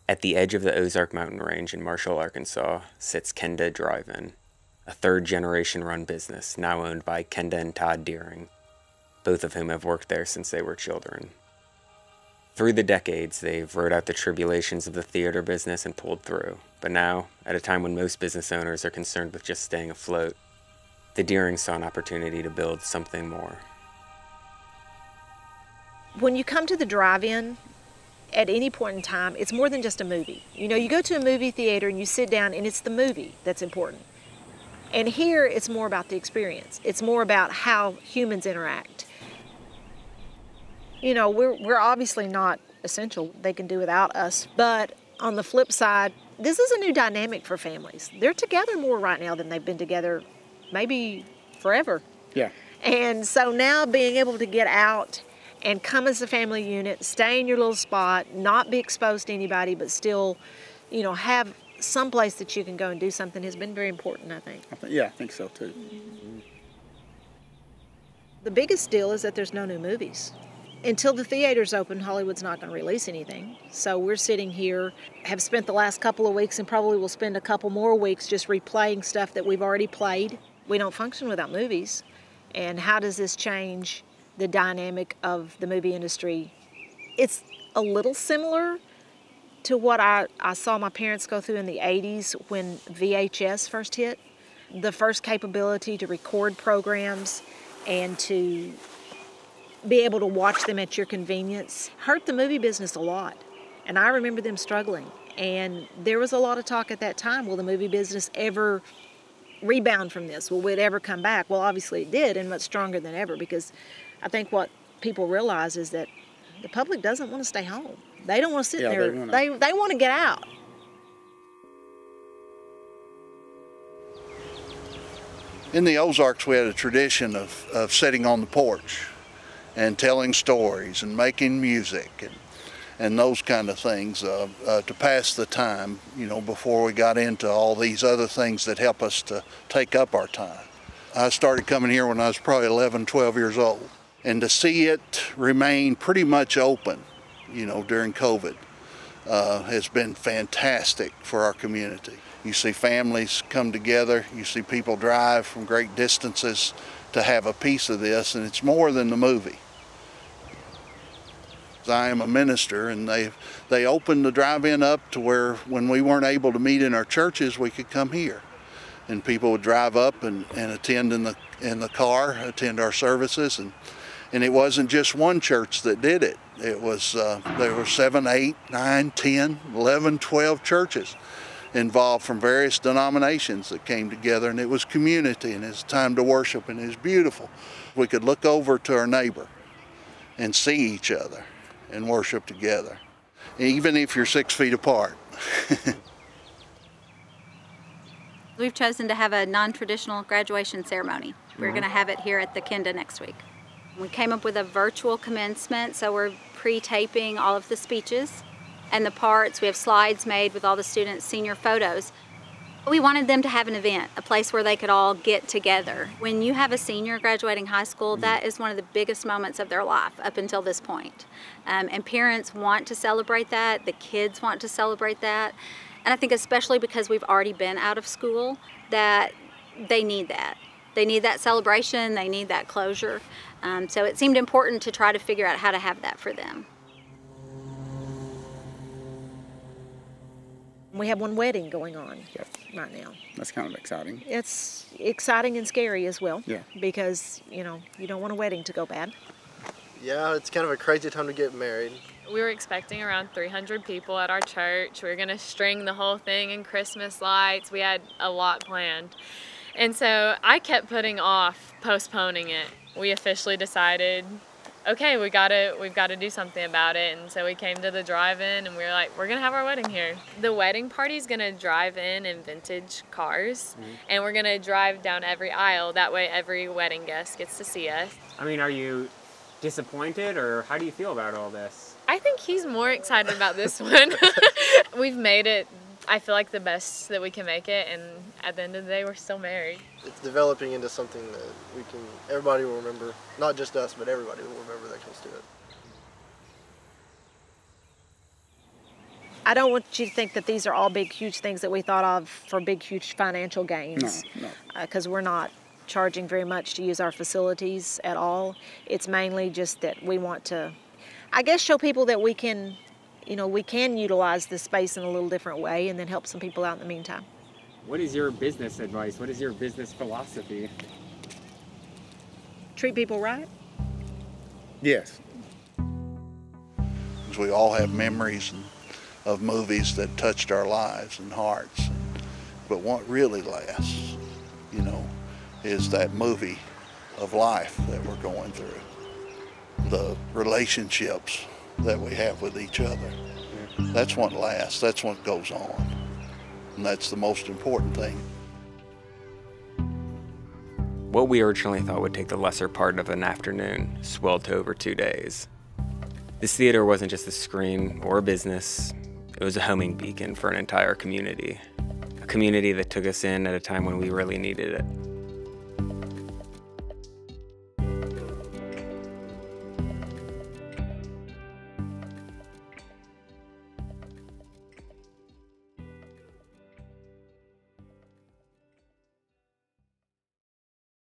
At the edge of the Ozark mountain range in Marshall, Arkansas, sits Kenda Drive-In, a third-generation run business now owned by Kenda and Todd Dearing, both of whom have worked there since they were children. Through the decades, they've rode out the tribulations of the theater business and pulled through. But now, at a time when most business owners are concerned with just staying afloat, the Dearings saw an opportunity to build something more. When you come to the drive-in, at any point in time, it's more than just a movie. You know, you go to a movie theater and you sit down and it's the movie that's important. And here, it's more about the experience. It's more about how humans interact. You know, we're obviously not essential. They can do without us. But on the flip side, this is a new dynamic for families. They're together more right now than they've been together maybe forever. Yeah. And so now being able to get out and come as a family unit, stay in your little spot, not be exposed to anybody, but still, you know, have some place that you can go and do something has been very important, I think. Yeah, I think so too. The biggest deal is that there's no new movies. Until the theaters open, Hollywood's not going to release anything. So we're sitting here, have spent the last couple of weeks and probably will spend a couple more weeks just replaying stuff that we've already played. We don't function without movies. And how does this change the dynamic of the movie industry? It's a little similar to what I saw my parents go through in the 80s when VHS first hit. The first capability to record programs and to be able to watch them at your convenience hurt the movie business a lot. And I remember them struggling. And there was a lot of talk at that time, will the movie business ever rebound from this? Will it ever come back? Well, obviously it did, and much stronger than ever, because I think what people realize is that the public doesn't want to stay home. They don't want to sit there. They want to get out. In the Ozarks, we had a tradition of sitting on the porch and telling stories and making music and those kind of things to pass the time, you know, before we got into all these other things that help us to take up our time. I started coming here when I was probably 11, 12 years old. And to see it remain pretty much open, you know, during COVID has been fantastic for our community. You see families come together, you see people drive from great distances to have a piece of this, and it's more than the movie. I am a minister, and they opened the drive-in up to where when we weren't able to meet in our churches, we could come here. And people would drive up and attend in the car, attend our services, and it wasn't just one church that did it. It was there were 7, 8, 9, 10, 11, 12 churches involved from various denominations that came together, and it was community, and it's time to worship, and it was beautiful. We could look over to our neighbor and see each other and worship together, even if you're 6 feet apart. We've chosen to have a non-traditional graduation ceremony. We're going to have it here at the Kenda next week. We came up with a virtual commencement, so we're pre-taping all of the speeches and the parts. We have slides made with all the students' senior photos. We wanted them to have an event, a place where they could all get together. When you have a senior graduating high school, that is one of the biggest moments of their life up until this point. And parents want to celebrate that, the kids want to celebrate that. And I think especially because we've already been out of school, that they need that. They need that celebration, they need that closure. So it seemed important to try to figure out how to have that for them. We have one wedding going on right now. That's kind of exciting. It's exciting and scary as well. Yeah. Because, you know, you don't want a wedding to go bad. Yeah, it's kind of a crazy time to get married. We were expecting around 300 people at our church. We were going to string the whole thing in Christmas lights. We had a lot planned. And so I kept putting off postponing it. We officially decided, okay, we've got to do something about it. And so we came to the drive-in and we were like, we're going to have our wedding here. The wedding party's going to drive in vintage cars, and we're going to drive down every aisle. That way every wedding guest gets to see us. I mean, are you disappointed, or how do you feel about all this? I think he's more excited about this one. We've made it, I feel like, the best that we can make it, and at the end of the day, we're still married. It's developing into something that everybody will remember, not just us, but everybody will remember that comes to it. I don't want you to think that these are all big, huge things that we thought of for big, huge financial gains. No. Because we're not charging very much to use our facilities at all. It's mainly just that we want to, I guess, show people that we can, we can utilize this space in a little different way and then help some people out in the meantime. What is your business advice? What is your business philosophy? Treat people right. Yes. We all have memories of movies that touched our lives and hearts. But what really lasts, is that movie of life that we're going through. The relationships that we have with each other. That's what lasts. That's what goes on. And that's the most important thing. What we originally thought would take the lesser part of an afternoon swelled to over 2 days. This theater wasn't just a screen or a business, it was a homing beacon for an entire community. A community that took us in at a time when we really needed it.